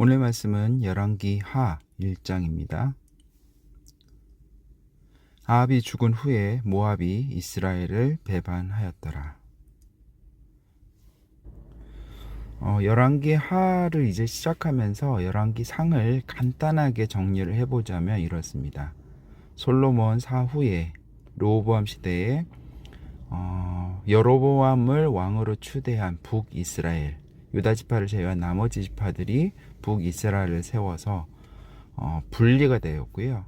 오늘 말씀은 열왕기 하 1장입니다. 아합이 죽은 후에 모압이 이스라엘을 배반하였더라. 열왕기 하를 이제 시작하면서 열왕기 상을 간단하게 정리를 해보자면 이렇습니다. 솔로몬 사후에 르호보암 시대에 여로보암을 왕으로 추대한 북이스라엘, 유다 지파를 제외한 나머지 지파들이 북이스라엘을 세워서 분리가 되었고요.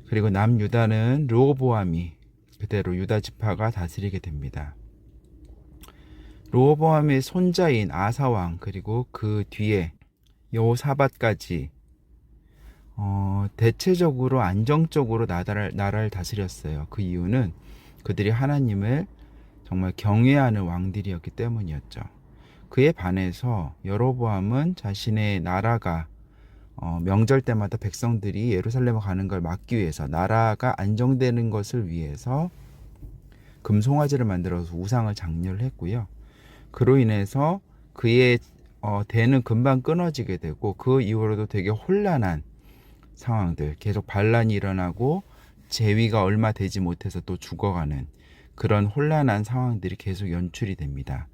그리고 남유다는 르호보암이 그대로 유다 지파가 다스리게 됩니다. 르호보암의 손자인 아사왕 그리고 그 뒤에 여호사밧까지 대체적으로 안정적으로 나라를 다스렸어요. 그 이유는 그들이 하나님을 정말 경외하는 왕들이었기 때문이었죠. 그에 반해서 여로보암은 자신의 나라가 명절 때마다 백성들이 예루살렘에 가는 걸 막기 위해서, 나라가 안정되는 것을 위해서 금송아지를 만들어서 우상을 장려를 했고요. 그로 인해서 그의 대는 금방 끊어지게 되고, 그 이후로도 되게 혼란한 상황들, 계속 반란이 일어나고 재위가 얼마 되지 못해서 또 죽어가는 그런 혼란한 상황들이 계속 연출이 됩니다.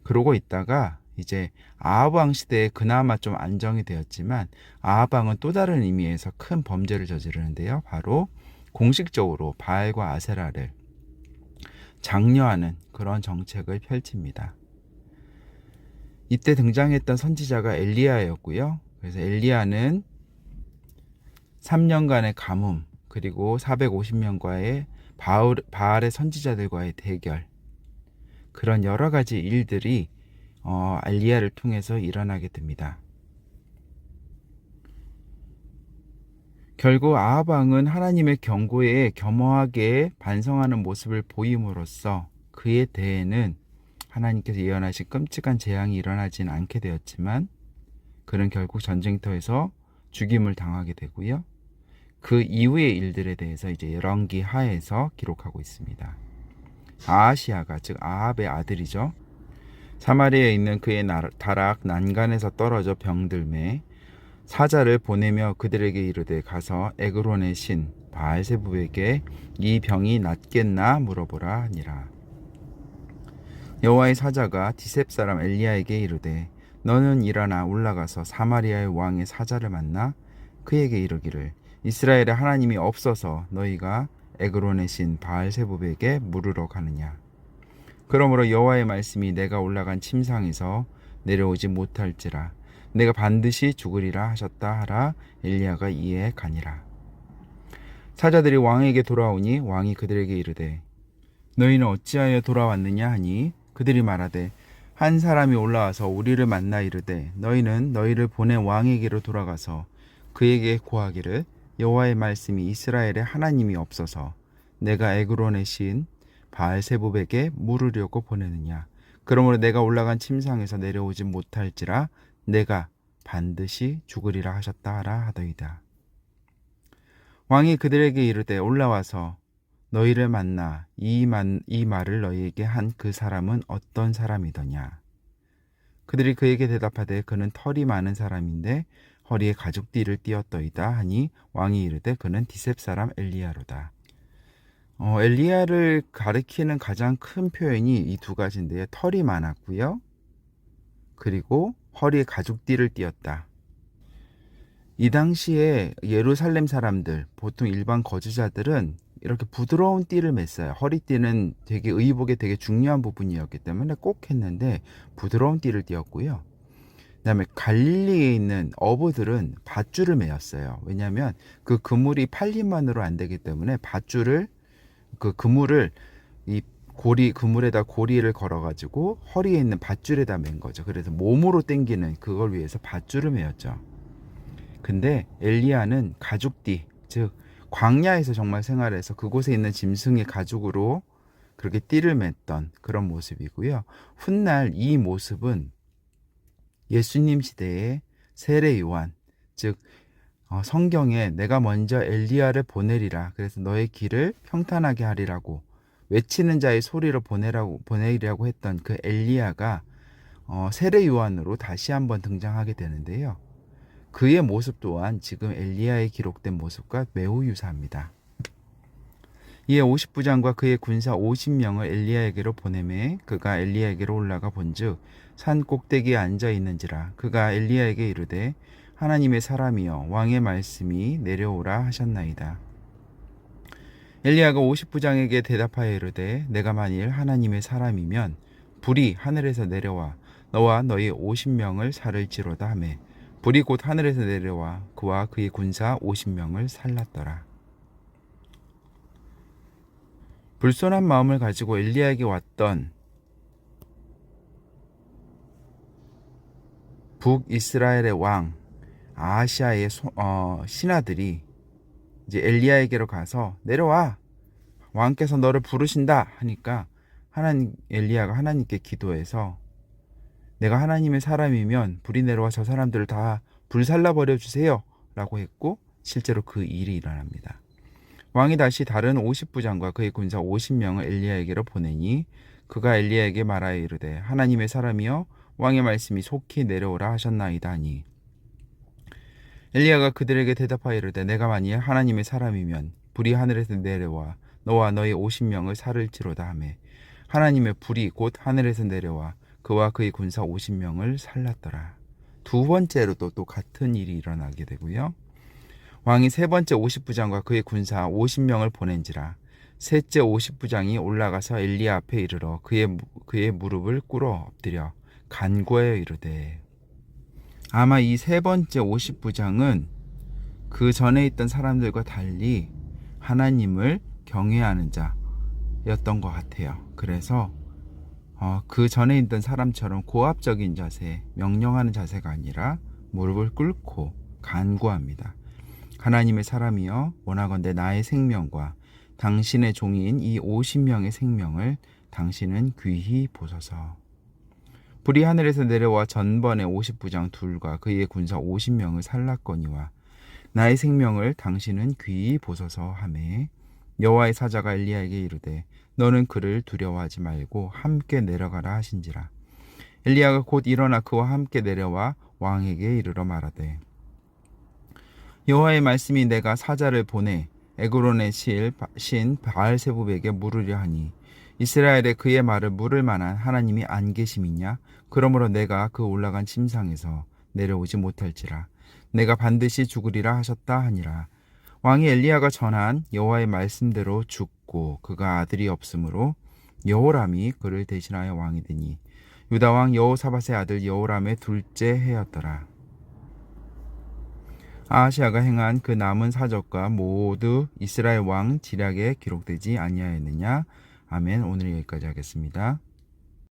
그러고 있다가 이제 아합 왕 시대에 그나마 좀 안정이 되었지만, 아합 왕은 또 다른 의미에서 큰 범죄를 저지르는데요. 바로 공식적으로 바알과 아세라를 장려하는 그런 정책을 펼칩니다. 이때 등장했던 선지자가 엘리야였고요. 그래서 엘리야는 3년간의 가뭄, 그리고 450명과의 바알의 선지자들과의 대결, 그런 여러 가지 일들이 엘리야를 통해서 일어나게 됩니다. 결국 아합 왕은 하나님의 경고에 겸허하게 반성하는 모습을 보임으로써 그의 대에는 하나님께서 예언하신 끔찍한 재앙이 일어나지는 않게 되었지만, 그는 결국 전쟁터에서 죽임을 당하게 되고요. 그 이후의 일들에 대해서 이제 열왕기 하에서 기록하고 있습니다. 아하시아가, 즉 아합의 아들이죠. 사마리아에 있는 그의 다락 난간에서 떨어져 병들매 사자를 보내며 그들에게 이르되, 가서 에그론의 신 바알세불에게 이 병이 낫겠나 물어보라 하니라. 여호와의 사자가 디셉 사람 엘리야에게 이르되, 너는 일어나 올라가서 사마리아의 왕의 사자를 만나 그에게 이르기를, 이스라엘의 하나님이 없어서 너희가 에그론의 신 바알세불에게 물으러 가느냐. 그러므로 여호와의 말씀이 내가 올라간 침상에서 내려오지 못할지라 내가 반드시 죽으리라 하셨다 하라. 엘리야가 이에 가니라. 사자들이 왕에게 돌아오니 왕이 그들에게 이르되, 너희는 어찌하여 돌아왔느냐 하니, 그들이 말하되, 한 사람이 올라와서 우리를 만나 이르되, 너희는 너희를 보낸 왕에게로 돌아가서 그에게 고하기를, 여호와의 말씀이 이스라엘의 하나님이 없어서 내가 에그론의 신 바알세불에게 물으려고 보내느냐. 그러므로 내가 올라간 침상에서 내려오지 못할지라 내가 반드시 죽으리라 하셨다 하라 하더이다. 왕이 그들에게 이르되, 올라와서 너희를 만나 이 말을 너희에게 한 그 사람은 어떤 사람이더냐. 그들이 그에게 대답하되, 그는 털이 많은 사람인데 허리에 가죽띠를 띠었더이다 하니, 왕이 이르되, 그는 디셉 사람 엘리야로다. 엘리야를 가리키는 가장 큰 표현이 이 두 가지인데요. 털이 많았고요. 그리고 허리에 가죽띠를 띠었다. 이 당시에 예루살렘 사람들, 보통 일반 거주자들은 이렇게 부드러운 띠를 맸어요. 허리띠는 되게 의복의 되게 중요한 부분이었기 때문에 꼭 했는데 부드러운 띠를 띠었고요. 그다음에 갈릴리에 있는 어부들은 밧줄을 매었어요. 왜냐하면 그 그물이 팔림만으로 안 되기 때문에 밧줄을, 그 그물을 이 그물에다 고리를 걸어가지고 허리에 있는 밧줄에다 맨 거죠. 그래서 몸으로 당기는 그걸 위해서 밧줄을 매었죠. 근데 엘리야는 가죽띠, 즉 광야에서 정말 생활해서 그곳에 있는 짐승의 가죽으로 그렇게 띠를 맸던 그런 모습이고요. 훗날 이 모습은 예수님 시대의 세례 요한, 즉 성경에 내가 먼저 엘리야를 보내리라, 그래서 너의 길을 평탄하게 하리라고 외치는 자의 소리를 보내리라고 했던 그 엘리야가 세례 요한으로 다시 한번 등장하게 되는데요. 그의 모습 또한 지금 엘리야의 기록된 모습과 매우 유사합니다. 이에 50부장과 그의 군사 50명을 엘리야에게로 보내매 그가 엘리야에게로 올라가 본즉 산 꼭대기에 앉아 있는지라. 그가 엘리야에게 이르되 하나님의 사람이여 왕의 말씀이 내려오라 하셨나이다. 엘리야가 50부장에게 대답하여 이르되 내가 만일 하나님의 사람이면 불이 하늘에서 내려와 너와 너희 50명을 살을지로다 하매 불이 곧 하늘에서 내려와 그와 그의 군사 50명을 살랐더라. 불손한 마음을 가지고 엘리야에게 왔던 북이스라엘의 왕 아하시아의 신하들이 이제 엘리야에게로 가서 내려와 왕께서 너를 부르신다 하니까 엘리야가 하나님께 기도해서 내가 하나님의 사람이면 불이 내려와 저 사람들을 다 불살라 버려 주세요 라고 했고 실제로 그 일이 일어납니다. 왕이 다시 다른 50부장과 그의 군사 50명을 엘리야에게로 보내니 그가 엘리야에게 말하여 이르되 하나님의 사람이여 왕의 말씀이 속히 내려오라 하셨나이다 하니 엘리야가 그들에게 대답하여 이르되 내가 만일 하나님의 사람이면 불이 하늘에서 내려와 너와 너의 50명을 살을지로다 하매 하나님의 불이 곧 하늘에서 내려와 그와 그의 군사 50명을 살랐더라. 두 번째로도 또 같은 일이 일어나게 되고요. 왕이 세 번째 50부장과 그의 군사 50명을 보낸지라. 셋째 50부장이 올라가서 엘리야 앞에 이르러 그의 무릎을 꿇어 엎드려 간구하여 이르되 아마 이 세 번째 50부장은 그 전에 있던 사람들과 달리 하나님을 경외하는 자였던 것 같아요. 그래서 그 전에 있던 사람처럼 고압적인 자세, 명령하는 자세가 아니라 무릎을 꿇고 간구합니다. 하나님의 사람이여 원하건대 나의 생명과 당신의 종인 이 50명의 생명을 당신은 귀히 보소서. 불이 하늘에서 내려와 전번에 50부장 둘과 그의 군사 50명을 살랐거니와 나의 생명을 당신은 귀히 보소서 하매 여호와의 사자가 엘리야에게 이르되 너는 그를 두려워하지 말고 함께 내려가라 하신지라. 엘리야가 곧 일어나 그와 함께 내려와 왕에게 이르러 말하되 여호와의 말씀이 내가 사자를 보내 에그론의 신 바알세붑에게 물으려 하니 이스라엘에 그의 말을 물을 만한 하나님이 안 계심이냐? 그러므로 내가 그 올라간 침상에서 내려오지 못할지라. 내가 반드시 죽으리라 하셨다 하니라. 왕이 엘리야가 전한 여호와의 말씀대로 죽고 그가 아들이 없으므로 여호람이 그를 대신하여 왕이 되니 유다 왕 여호사밧의 아들 여호람의 둘째 해였더라. 아하시아가 행한 그 남은 사적과 모두 이스라엘 왕 지략에 기록되지 아니하였느냐? 아멘. 오늘 여기까지 하겠습니다.